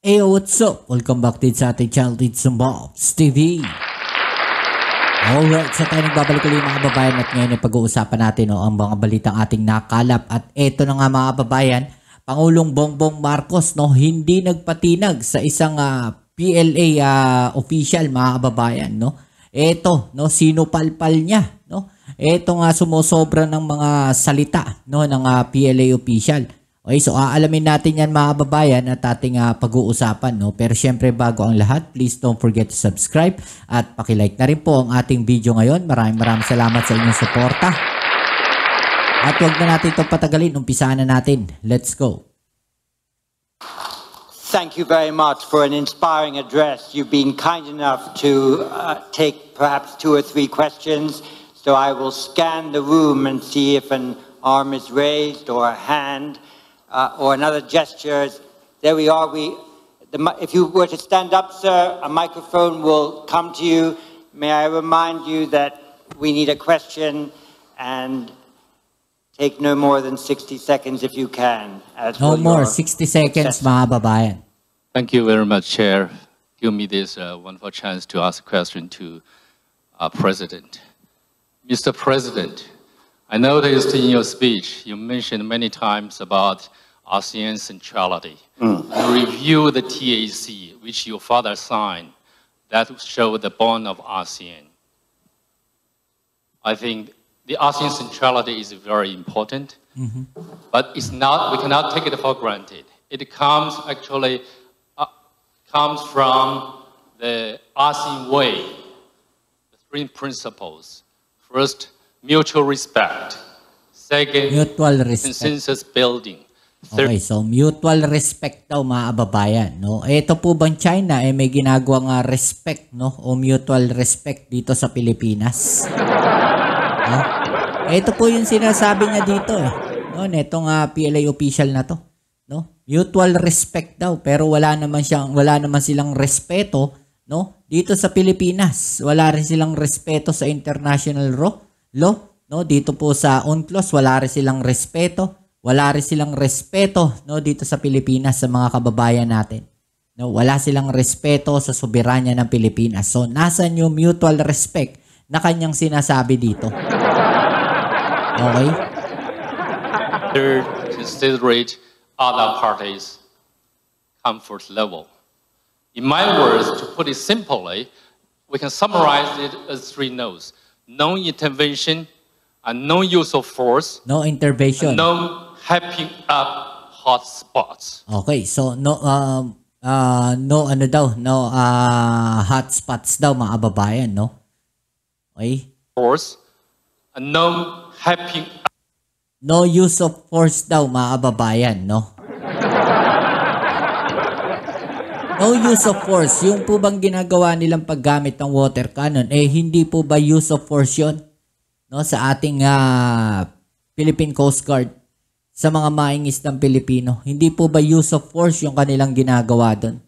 Hey, what's up? Welcome back din sa ating channel din sa Bobs TV. Alright, so tayo nagbabalik ulit mga kababayan at ngayon ay pag-uusapan natin ang mga balitang ating nakalap. At eto na nga mga kababayan, Pangulong Bongbong Marcos hindi nagpatinag sa isang PLA official mga kababayan. Eto, sinupalpal niya. Eto nga sumusobra ng mga salita ng PLA official. Okay, so aalamin natin yan mga kababayan at ating pag-uusapan. Pero syempre bago ang lahat, please don't forget to subscribe at pakilike na rin po ang ating video ngayon. Maraming salamat sa inyong suporta. At huwag na natin itong patagalin, umpisahan na natin. Let's go. Thank you very much for an inspiring address. You've been kind enough to take perhaps 2 or 3 questions. So I will scan the room and see if an arm is raised or a hand. Or another gesture. There we are. If you were to stand up, sir, a microphone will come to you. May I remind you that we need a question and take no more than 60 seconds if you can. No more, 60 seconds, mga babayan. Thank you very much, Chair. Give me this wonderful chance to ask a question to our President. Mr. President, I noticed in your speech you mentioned many times about ASEAN centrality. You review the TAC, which your father signed, that show the bond of ASEAN. I think the ASEAN centrality is very important, but it's not. We cannot take it for granted. It comes from the ASEAN way, the 3 principles. First, mutual respect. Second, mutual respect. Consensus building. Okay, so mutual respect daw mga kababayan. Ito po bang China may ginagawang respect o mutual respect dito sa Pilipinas? Ito po yung sinasabi niya dito netong PLA official na to. Mutual respect daw pero wala naman silang respeto dito sa Pilipinas. Wala rin silang respeto sa international law. Dito po sa UNCLOS wala rin silang respeto. Wala rin silang respeto dito sa Pilipinas sa mga kababayan natin. Wala silang respeto sa soberanya ng Pilipinas. So, nasan yung mutual respect na kanyang sinasabi dito? Okay? Third, considerate other parties' comfort level. In my words, to put it simply, we can summarize it as 3 no's. No intervention, and no use of force. No intervention. No hyping up hot spots. Okay, so no hot spots daw mga kababayan, Okay? Force, and no hyping up. No use of force daw mga kababayan, No use of force. Yung po bang ginagawa nilang paggamit ng water cannon, hindi po ba use of force yun? Sa ating Philippine Coast Guard, sa mga maingisdang Pilipino. Hindi po ba use of force yung kanilang ginagawa doon?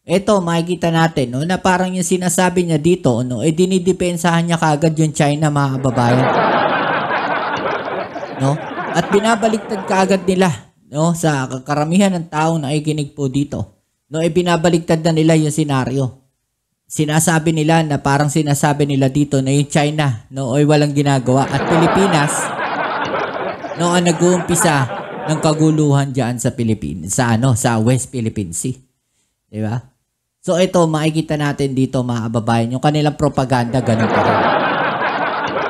Ito, makikita natin na parang yung sinasabi niya dito, dinidepensahan niya kagad yung China mga kababayan. At binabaliktad kagad nila sa karamihan ng taong nakikinig po dito. Binabaliktad na nila yung senaryo. Sinasabi nila na parang sinasabi nila dito na yung China ay walang ginagawa at Pilipinas ang nag-uumpisa ng kaguluhan diyan sa Pilipinas, sa West Philippine Sea. 'Di ba? So ito makikita natin dito mga kababayan, yung kanilang propaganda ganun pa rin.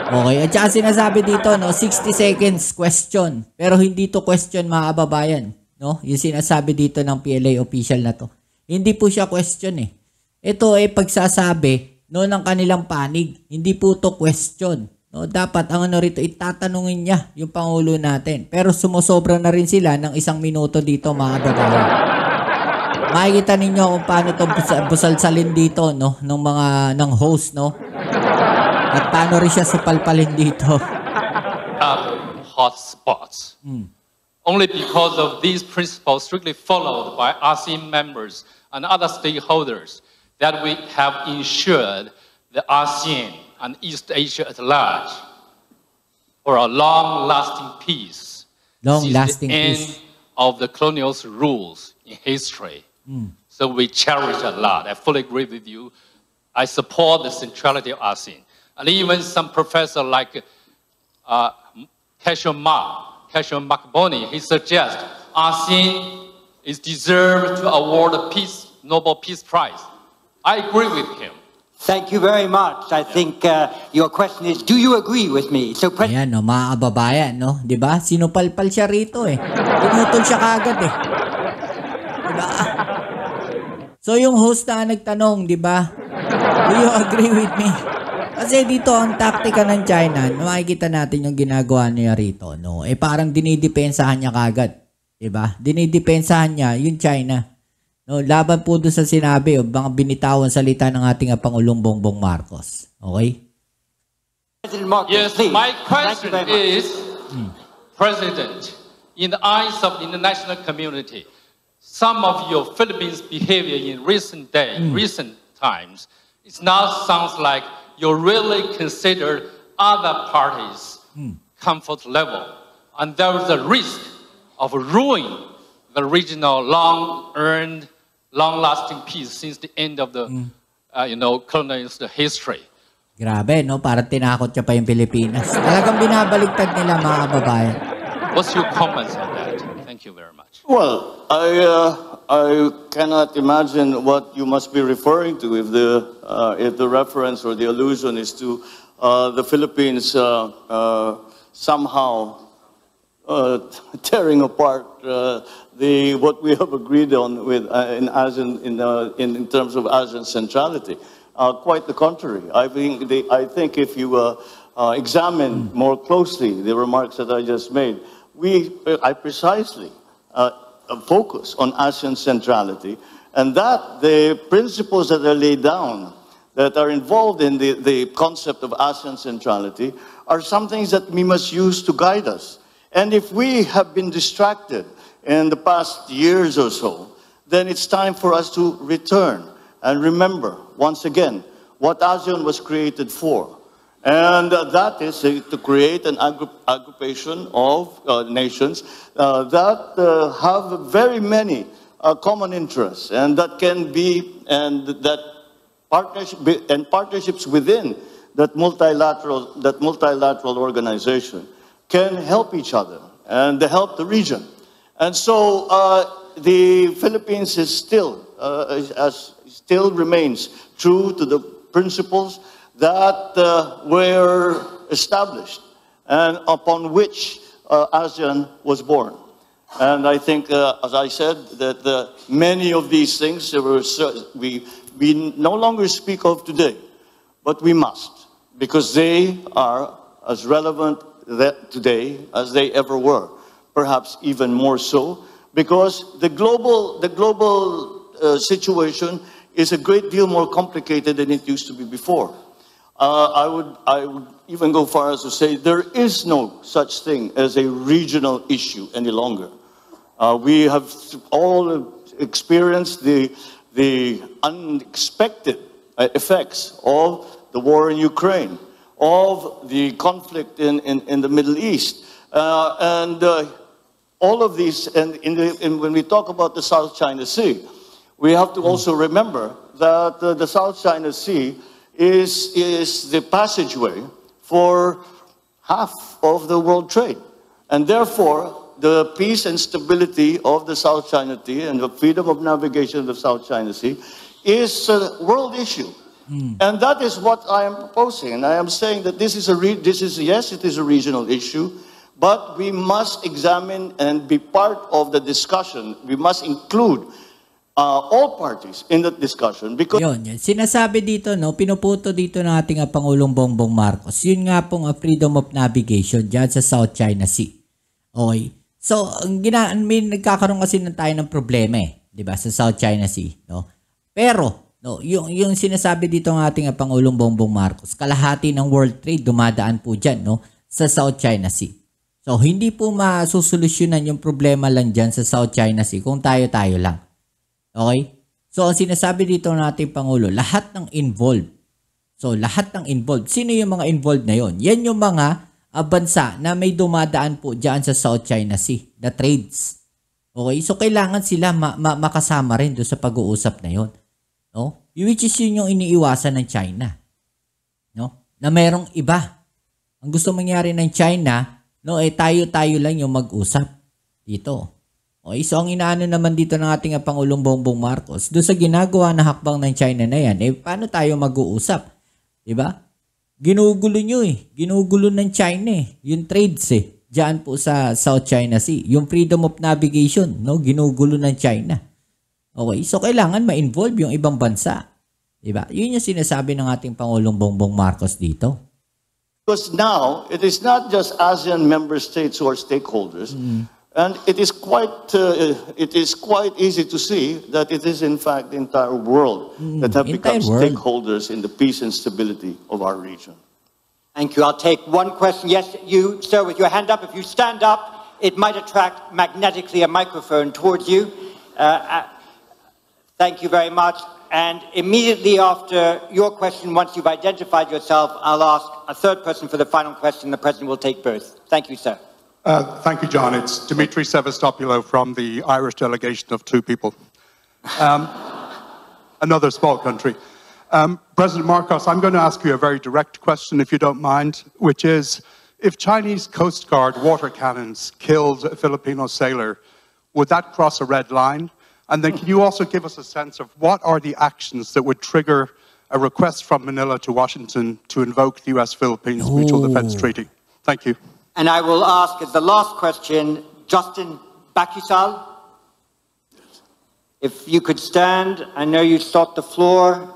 Okay, at saka sinasabi dito 60 seconds question. Pero hindi to question mga kababayan, Yung sinasabi dito ng PLA official na to. Hindi po siya question Ito ay pagsasabi ng kanilang panig. Hindi po to question. Dapat ang rito itatanungin niya yung Pangulo natin. Pero sumusobra na rin sila ng 1 minuto dito mga kababayan. Makikita ninyo kung paano ito busalsalin dito ng host at paano rin siya supalpalin dito. Hot spots. Only because of these principles strictly followed by ASEAN members and other stakeholders that we have ensured the ASEAN and East Asia at large for a long-lasting peace. Long-lasting peace. of the colonial rules in history. So we cherish a lot. I fully agree with you. I support the centrality of ASEAN. And even some professor like Cashew Makboni, he suggests ASEAN is deserved to award the Nobel Peace Prize. I agree with him. Thank you very much. I think your question is, do you agree with me? So, Ayan, no, mga kababayan, no? Diba? Sinupalpal siya rito eh. Pinutol siya kagad eh. Diba? So yung host na nagtanong, diba? Do you agree with me? Kasi dito ang taktika ng China, makikita natin yung ginagawa niya rito, no? Eh parang dinidepensahan niya kagad. Diba? Dinidepensahan niya yung China. No, laban po doon sa sinabi o mga binitawan salita ng ating Pangulong Bongbong Marcos. Okay? President Marcos, Yes, please. my Thank you question very much. is, President, in the eyes of the international community, some of your Philippines behavior in recent times, it now sounds like you really consider other parties' comfort level, and there is a risk of ruining the regional long-earned, long-lasting peace since the end of the, colonialist history. Grabe, no? Parang tinakot niya pa yung Pilipinas. Talagang binabaligtad nila, mga kababayan. What's your comments on that? Thank you very much. Well, I cannot imagine what you must be referring to if the reference or the allusion is to the Philippines somehow tearing apart what we have agreed on with in ASEAN in terms of ASEAN centrality. Quite the contrary. I think if you examine more closely the remarks that I just made, I precisely focus on ASEAN centrality, and that the principles that are laid down that are involved in the concept of ASEAN centrality are some things that we must use to guide us. And if we have been distracted in the past years or so, then it's time for us to return and remember, once again, what ASEAN was created for. And that is to create an aggregation of nations that have very many common interests, and that can be, and that partnerships within that multilateral organization can help each other and help the region. And so the Philippines is still remains true to the principles that were established and upon which ASEAN was born. And I think, as I said, that many of these things we no longer speak of today, but we must, because they are as relevant today as they ever were. Perhaps even more so, because the global situation is a great deal more complicated than it used to be before. I would even go far as to say there is no such thing as a regional issue any longer. We have all experienced the unexpected effects of the war in Ukraine, of the conflict in the Middle East, and all of these, and when we talk about the South China Sea, we have to also remember that the South China Sea is the passageway for half of the world trade. And therefore, the peace and stability of the South China Sea and the freedom of navigation of the South China Sea is a world issue. And that is what I am proposing. And I am saying that yes, it is a regional issue, but we must examine and be part of the discussion. We must include all parties in that discussion because Yun. Sinasabi dito, no, pinuputo dito ng ating Pangulong Bongbong Marcos. Yun nga pong freedom of navigation dyan sa South China Sea. Okay. So, nagkakaroon kasi tayo ng problema eh, 'di ba, sa South China Sea, no? Pero, no, yung sinasabi dito ng ating Pangulong Bongbong Marcos, kalahati ng world trade dumadaan po dyan, no, sa South China Sea. So, hindi po masusolusyonan yung problema lang dyan sa South China Sea kung tayo-tayo lang. Okay? So, ang sinasabi dito ng ating Pangulo, lahat ng involved. So, lahat ng involved. Sino yung mga involved na yon? Yan yung mga bansa na may dumadaan po dyan sa South China Sea, the trades. Okay? So, kailangan sila makasama rin doon sa pag-uusap na yon. No? Which is yun yung iniiwasan ng China. No? Na merong iba. Ang gusto mangyari ng China, no, tayo-tayo lang yung mag-usap dito. Okay? So, ang inaano naman dito ng ating Pangulong Bongbong Marcos, doon sa ginagawa na hakbang ng China na yan, paano tayo mag-uusap? Diba? Ginugulo nyo Ginugulo ng China yung trades diyan po sa South China Sea. Yung freedom of navigation, no? Ginugulo ng China. Okay? So, kailangan ma-involve yung ibang bansa. Diba? Yun yung sinasabi ng ating Pangulong Bongbong Marcos dito. Because now, it is not just ASEAN member states who are stakeholders, and it is quite easy to see that it is in fact the entire world that have become stakeholders in the peace and stability of our region. Thank you. I'll take one question. Yes, you, sir, with your hand up. If you stand up, it might attract magnetically a microphone towards you. Thank you very much. And immediately after your question, once you've identified yourself, I'll ask a third person for the final question. The President will take both. Thank you, sir. Thank you, John. It's Dimitri Sevastopoulos from the Irish delegation of two people. Another small country. President Marcos, I'm going to ask you a very direct question, if you don't mind, which is, if Chinese Coast Guard water cannons killed a Filipino sailor, would that cross a red line? And then can you also give us a sense of what are the actions that would trigger a request from Manila to Washington to invoke the U.S.-Philippines Mutual Defense Treaty? Thank you. And I will ask as the last question, Justin Bakisal. If you could stand, I know you sought the floor,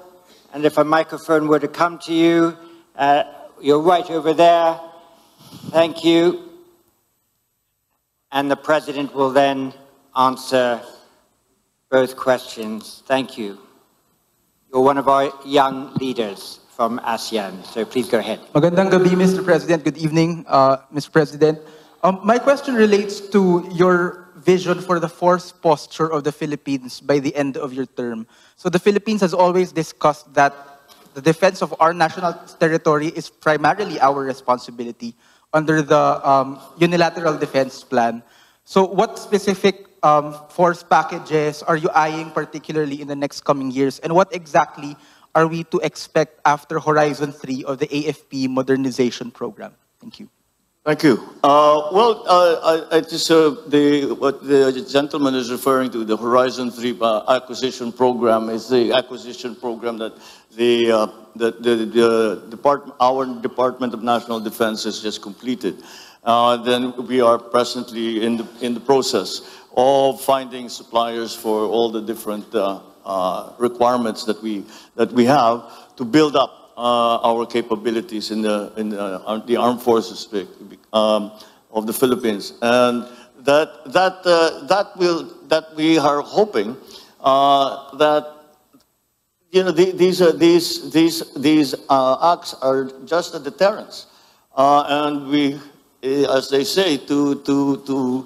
and if a microphone were to come to you, you're right over there. Thank you. And the President will then answer both questions. Thank you. You're one of our young leaders from ASEAN, so please go ahead. Magandang gabi, Mr. President. Good evening, Mr. President. My question relates to your vision for the force posture of the Philippines by the end of your term. So the Philippines has always discussed that the defense of our national territory is primarily our responsibility under the unilateral defense plan. So what specific force packages are you eyeing particularly in the next coming years? And what exactly are we to expect after Horizon 3 of the AFP modernization program? Thank you. Thank you. What the gentleman is referring to, the Horizon 3 acquisition program, is the acquisition program that our Department of National Defense has just completed. Then we are presently in the process of finding suppliers for all the different requirements that we have to build up our capabilities in the armed forces of the Philippines, and that we are hoping that these acts are just a deterrence, and we, as they say, to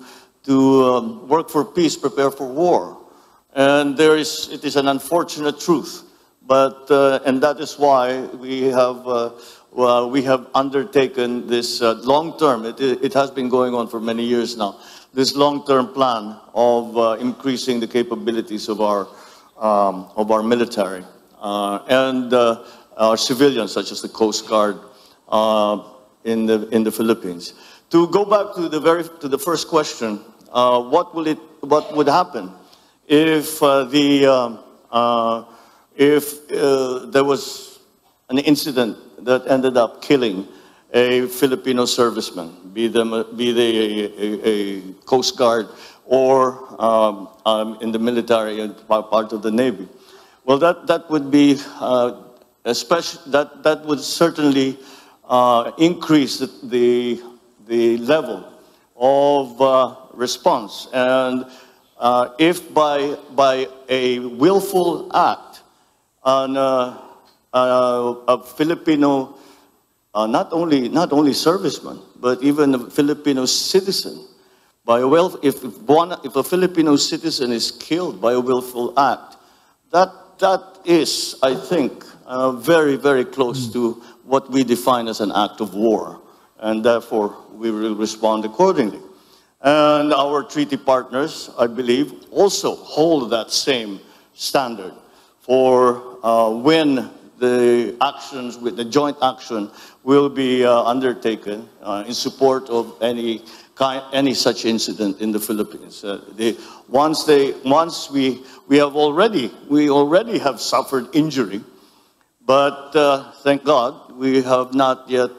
work for peace, prepare for war, and it is an unfortunate truth. But and that is why we have undertaken this long-term. It has been going on for many years now. This long-term plan of increasing the capabilities of our military and our civilians, such as the Coast Guard in the Philippines. To go back to the first question, what would happen if there was an incident that ended up killing a Filipino serviceman, be they a Coast Guard or in the military and part of the Navy? Well, that would be that would certainly increase the level of response, and if by a willful act on a Filipino, not only serviceman, but even a Filipino citizen, if a Filipino citizen is killed by a willful act, that is, I think, very, very close to what we define as an act of war, and therefore we will respond accordingly. And our treaty partners, I believe, also hold that same standard for when the actions with the joint action will be undertaken in support of any such incident in the Philippines. Once we already have suffered injury, but thank God we have not yet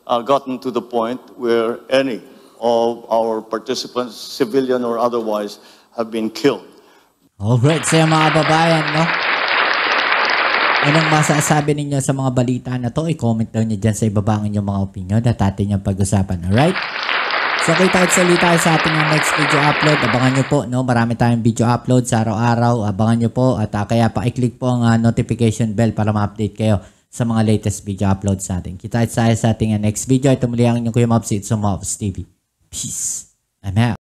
gotten to the point where any of our participants, civilian or otherwise, have been killed. Alright, so mga babayan, no? Anong masasabi ninyo sa mga balita na to? I-comment down nyo dyan sa ibaba ang inyong mga opinion at atin yung pag-usapan. Alright? So kita ulit tayo sa ating next video upload. Abangan nyo po, no? Marami tayong video upload sa araw-araw. Abangan nyo po at kaya pa-click po ang notification bell para ma-update kayo sa mga latest video upload sa atin. Kita tayo sa ating next video. Ito muli ang inyong Kuya Mobs. It's Mobs TV. Peace. I'm out.